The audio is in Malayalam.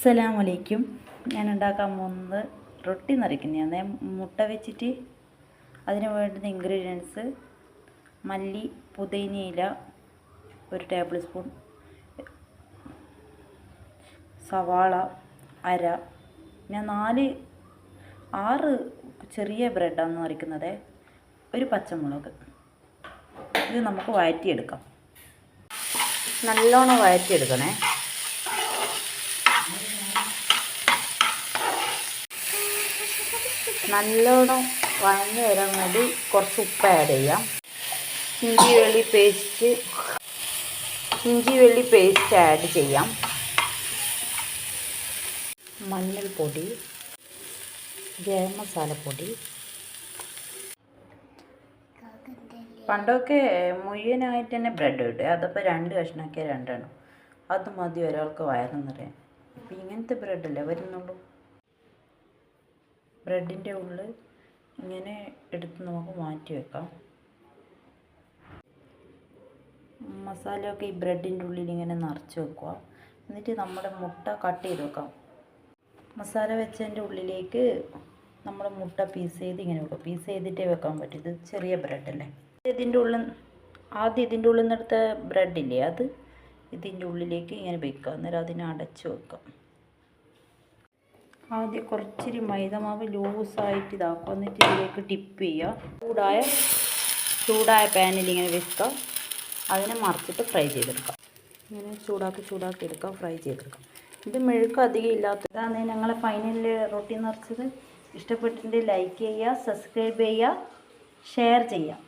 അസ്സലാമു അലൈക്കും. ഞാൻ ഉണ്ടാക്കാൻ പോകുന്നത് റൊട്ടി നിറയ്ക്കുന്നതാണ്. മുട്ട വെച്ചിട്ട് അതിന് വേണ്ടുന്ന ഇൻഗ്രീഡിയൻസ്: മല്ലി, പുതിനയില 1 ടേബിൾ സ്പൂൺ, സവാള അര. ഞാൻ 6 ചെറിയ ബ്രെഡാണ് നിറയ്ക്കുന്നത്. ഒരു പച്ചമുളക്. ഇത് നമുക്ക് വഴറ്റിയെടുക്കാം. നല്ലോണം വഴറ്റിയെടുക്കണേ. നല്ലോണം വഴഞ്ഞ് വരാൻ വേണ്ടി കുറച്ച് ഉപ്പ് ആഡ് ചെയ്യാം. ഇഞ്ചി വെള്ളി പേസ്റ്റ് ആഡ് ചെയ്യാം. മഞ്ഞൾപ്പൊടി, ഗരം മസാലപ്പൊടി. പണ്ടൊക്കെ മുഴുവനായിട്ട് തന്നെ ബ്രെഡ് കിട്ടും. അതപ്പോൾ 2 കഷ്ണമൊക്കെ 2 എണ്ണം. അത് മതി ഒരാൾക്ക് വയറ് നിറയാൻ. അപ്പം ഇങ്ങനത്തെ ബ്രെഡല്ലേ വരുന്നുള്ളൂ. ബ്രെഡിൻ്റെ ഉള്ളിൽ ഇങ്ങനെ എടുത്ത് നമുക്ക് മാറ്റി വെക്കാം. മസാലയൊക്കെ ഈ ബ്രെഡിൻ്റെ ഉള്ളിൽ ഇങ്ങനെ നിറച്ച് വെക്കുക. എന്നിട്ട് നമ്മുടെ മുട്ട കട്ട് ചെയ്ത് വെക്കാം. മസാല വെച്ചതിൻ്റെ ഉള്ളിലേക്ക് നമ്മുടെ മുട്ട പീസ് ചെയ്ത് ഇങ്ങനെ വെക്കാം. പീസ് ചെയ്തിട്ടേ വെക്കാൻ പറ്റും. ഇത് ചെറിയ ബ്രെഡല്ലേ. ആദ്യം ഇതിൻ്റെ ഉള്ളിൽ നിന്നെടുത്ത ബ്രെഡില്ലേ, അത് ഇതിൻ്റെ ഉള്ളിലേക്ക് ഇങ്ങനെ വെക്കുക. അന്നേരം അതിനെ അടച്ച് വെക്കാം. ആദ്യം കുറച്ചിരി മൈദമാവ് ലൂസായിട്ട് ഇതാക്കുക. എന്നിട്ട് ഇതിലേക്ക് ടിപ്പ് ചെയ്യുക. ചൂടായ പാനിൽ ഇങ്ങനെ വെക്കുക. അതിനെ മറിച്ചിട്ട് ഫ്രൈ ചെയ്തെടുക്കാം. ഇങ്ങനെ ചൂടാക്കി എടുക്കുക, ഫ്രൈ ചെയ്തെടുക്കാം. ഇത് മെഴുക്ക് അധികം ഇല്ലാത്തതാണ് ഞങ്ങളെ ഫൈനലിൽ റൊട്ടി നിറച്ചത്. ഇഷ്ടപ്പെട്ടിട്ടുണ്ടെങ്കിൽ ലൈക്ക് ചെയ്യുക, സബ്സ്ക്രൈബ് ചെയ്യുക, ഷെയർ ചെയ്യുക.